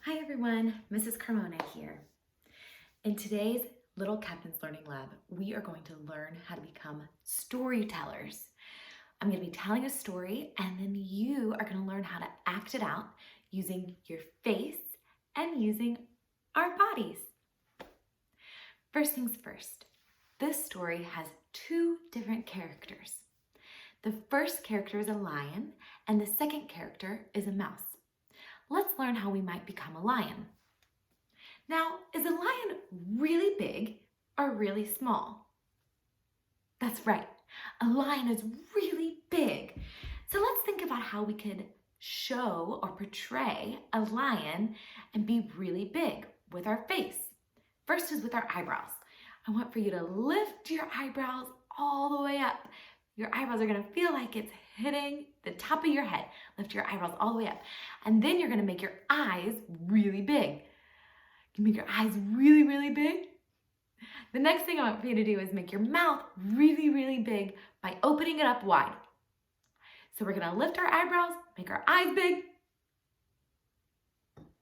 Hi everyone, Mrs. Carmona here. In today's Little Captain's Learning Lab, we are going to learn how to become storytellers. I'm going to be telling a story and then you are going to learn how to act it out using your face and using our bodies. First things first, this story has two different characters. The first character is a lion and the second character is a mouse. Let's learn how we might become a lion. Now, is a lion really big or really small? That's right, a lion is really big. So let's think about how we could show or portray a lion and be really big with our face. First is with our eyebrows. I want for you to lift your eyebrows all the way up. Your eyebrows are gonna feel like it's hitting the top of your head. Lift your eyebrows all the way up. And then you're gonna make your eyes really big. You make your eyes really, really big. The next thing I want for you to do is make your mouth really, really big by opening it up wide. So we're gonna lift our eyebrows, make our eyes big,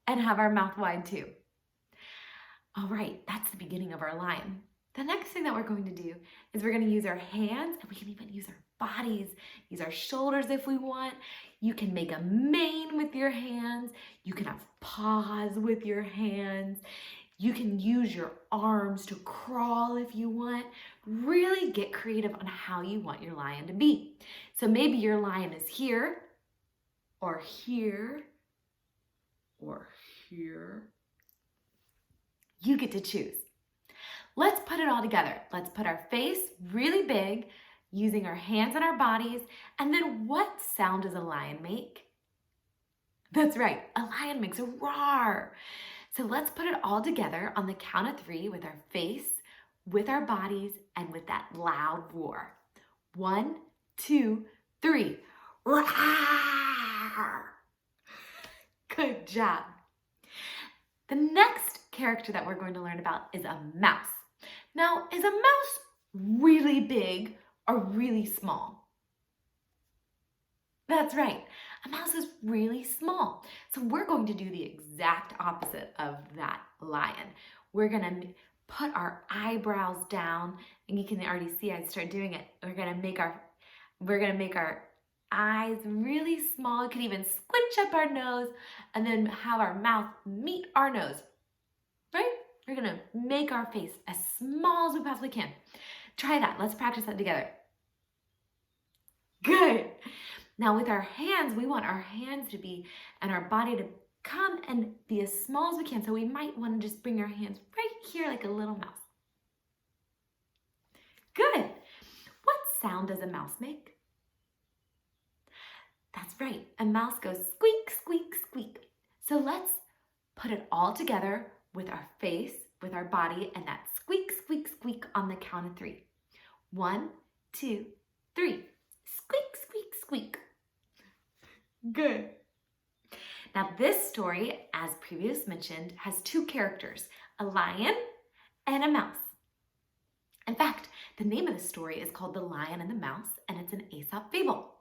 and have our mouth wide too. All right, that's the beginning of our lion. The next thing that we're going to do is we're going to use our hands, and we can even use our bodies, use our shoulders if we want. You can make a mane with your hands. You can have paws with your hands. You can use your arms to crawl if you want. Really get creative on how you want your lion to be. So maybe your lion is here, or here, or here. You get to choose. Let's put it all together. Let's put our face really big using our hands and our bodies. And then what sound does a lion make? That's right, a lion makes a roar. So let's put it all together on the count of 3 with our face, with our bodies, and with that loud roar. 1, 2, 3. Roar! Good job. The next character that we're going to learn about is a mouse. Now, is a mouse really big or really small? That's right, a mouse is really small. So we're going to do the exact opposite of that lion. We're gonna put our eyebrows down, and you can already see I start doing it. We're gonna make our eyes really small. We could even squinch up our nose and then have our mouth meet our nose, right? We're gonna make our face as small as we possibly can. Try that, let's practice that together. Good. Now with our hands, we want our hands to be, and our body to come and be as small as we can. So we might wanna just bring our hands right here like a little mouse. Good. What sound does a mouse make? That's right, a mouse goes squeak, squeak, squeak. So let's put it all together with our face, with our body, and that squeak, squeak, squeak on the count of 3. 1, 2, 3. Squeak, squeak, squeak. Good. Now this story, as previously mentioned, has 2 characters, a lion and a mouse. In fact, the name of the story is called The Lion and the Mouse, and it's an Aesop fable.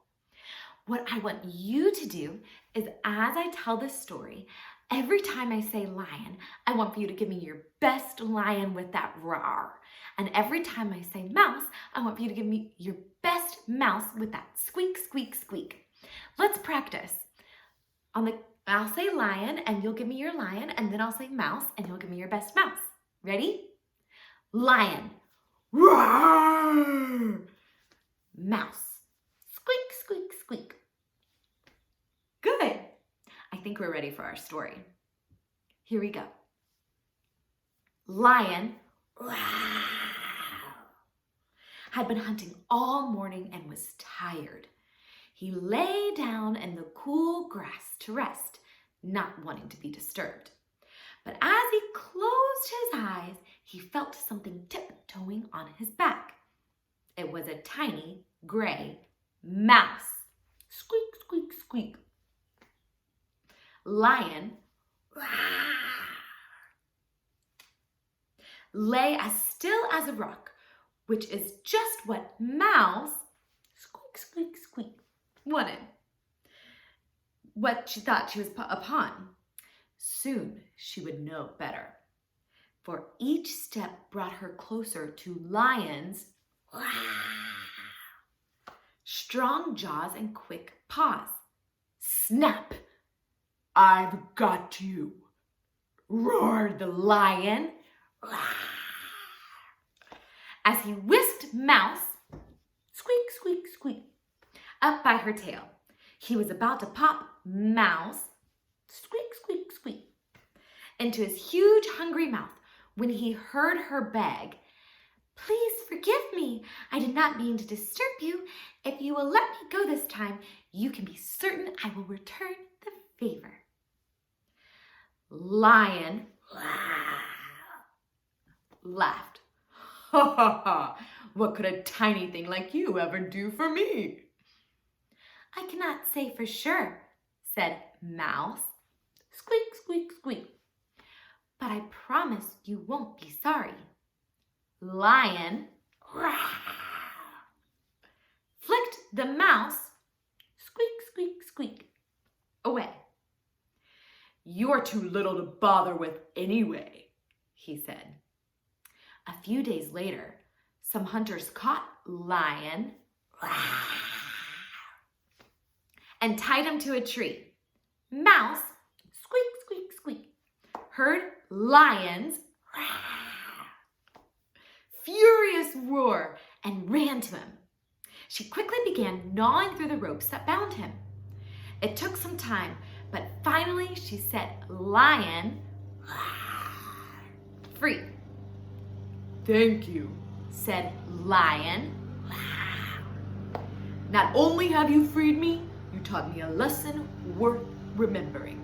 What I want you to do is, as I tell this story, every time I say lion, I want for you to give me your best lion with that roar. And every time I say mouse, I want for you to give me your best mouse with that squeak, squeak, squeak. Let's practice. I'll say lion and you'll give me your lion, and then I'll say mouse and you'll give me your best mouse. Ready? Lion. Roar. Mouse. Squeak, squeak, squeak. Good. I think we're ready for our story. Here we go. Lion had been hunting all morning and was tired. He lay down in the cool grass to rest, not wanting to be disturbed. But as he closed his eyes, he felt something tiptoeing on his back. It was a tiny gray mouse. Squeak, squeak, squeak. Lion lay as still as a rock, which is just what mouse, squeak, squeak, squeak, wanted. What she thought she was upon. Soon she would know better, for each step brought her closer to Lion's strong jaws and quick paws. Snap! "I've got you," roared the lion, as he whisked Mouse, squeak, squeak, squeak, up by her tail. He was about to pop Mouse, squeak, squeak, squeak, into his huge, hungry mouth when he heard her beg, "Please forgive me. I did not mean to disturb you. If you will let me go this time, you can be certain I will return the favor." Lion laughed. "Ha ha ha! What could a tiny thing like you ever do for me?" "I cannot say for sure," said Mouse, squeak, squeak, squeak, "but I promise you won't be sorry." Lion flicked the mouse, squeak, squeak, squeak, away. "You're too little to bother with anyway," he said. A few days later, some hunters caught Lion and tied him to a tree. Mouse, squeak, squeak, squeak, heard Lion's furious roar and ran to him. She quickly began gnawing through the ropes that bound him. It took some time, but finally she set Lion free. "Thank you," said Lion. "Not only have you freed me, you taught me a lesson worth remembering.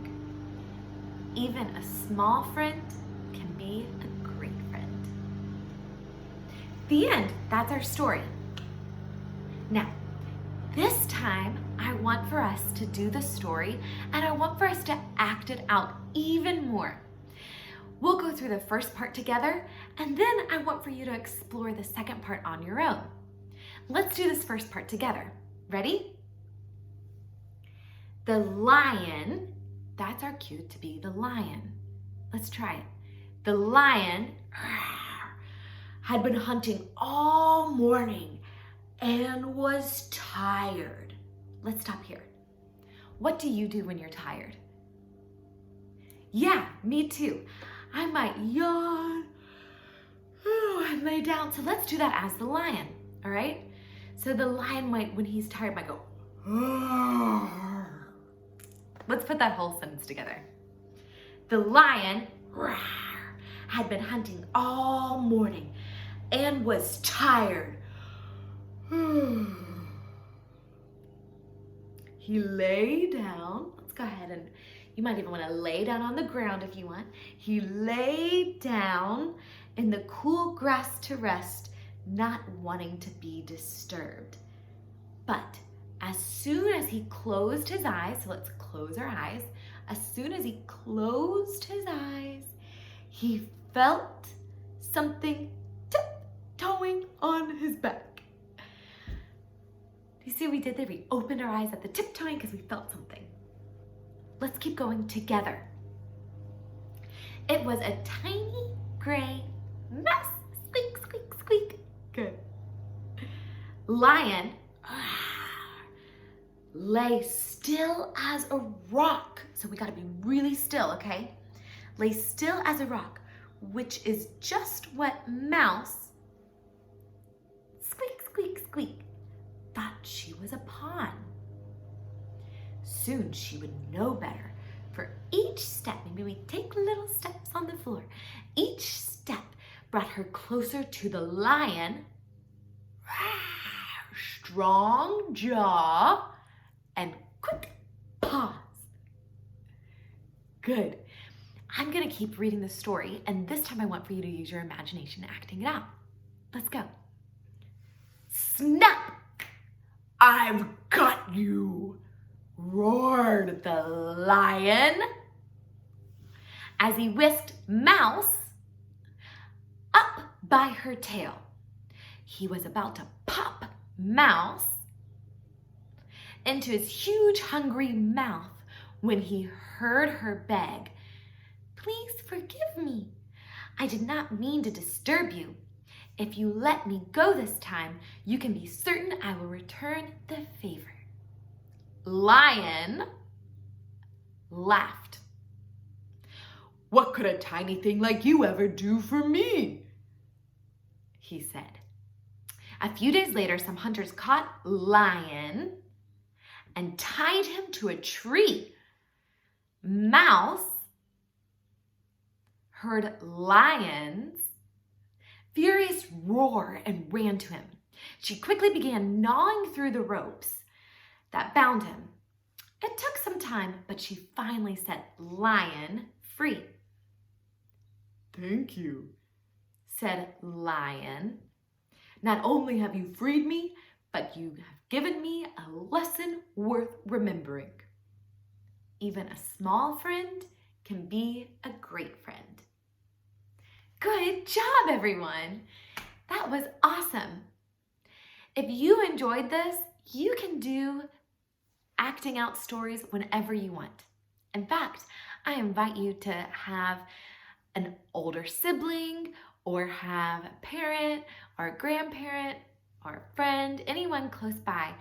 Even a small friend can be a great friend." The end. That's our story. Now, this time I want for us to do the story, and I want for us to act it out even more. We'll go through the first part together, and then I want for you to explore the second part on your own. Let's do this first part together. Ready? The lion, that's our cue to be the lion. Let's try it. The lion had been hunting all morning and was tired. Let's stop here. What do you do when you're tired? Yeah, me too. I might yawn and lay down. So let's do that as the lion, all right? So the lion might, when he's tired, might go, let's put that whole sentence together. The lion had been hunting all morning and was tired. He lay down. Let's go ahead and you might even want to lay down on the ground if you want. He lay down in the cool grass to rest, not wanting to be disturbed. But as soon as he closed his eyes, so let's close our eyes. As soon as he closed his eyes, he felt something tiptoeing on his back. Do you see what we did there? We opened our eyes at the tiptoeing because we felt something. Let's keep going together. It was a tiny gray mouse. Squeak, squeak, squeak. Good. Lion lay still as a rock. So we gotta be really still, okay? Lay still as a rock, which is just what Mouse, squeak, squeak, squeak, thought she was a pawn. Soon she would know better. For each step, maybe we take little steps on the floor. Each step brought her closer to the lion. Strong jaw and quick paws. Good. I'm gonna keep reading the story, and this time I want for you to use your imagination acting it out. Let's go. Snap! "I've got you," roared the lion as he whisked Mouse up by her tail. He was about to pop Mouse into his huge hungry mouth when he heard her beg, Please forgive me. I did not mean to disturb you. If you let me go this time, you can be certain I will return the favor. Lion laughed. What could a tiny thing like you ever do for me? He said. A few days later, some hunters caught Lion and tied him to a tree. Mouse heard Lion's furious roar and ran to him. She quickly began gnawing through the ropes that bound him. It took some time, but she finally set Lion free. Thank you, said Lion. Not only have you freed me, but you have given me a lesson worth remembering. Even a small friend can be a great friend. Good job, everyone. That was awesome. If you enjoyed this, you can do acting out stories whenever you want. In fact, I invite you to have an older sibling or have a parent or a grandparent or a friend, anyone close by,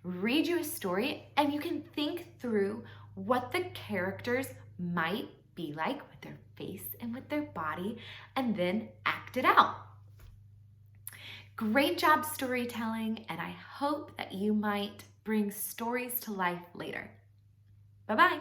read you a story, and you can think through what the characters might be like with their face and with their body, and then act it out. Great job storytelling, and I hope that you might bring stories to life later. Bye-bye.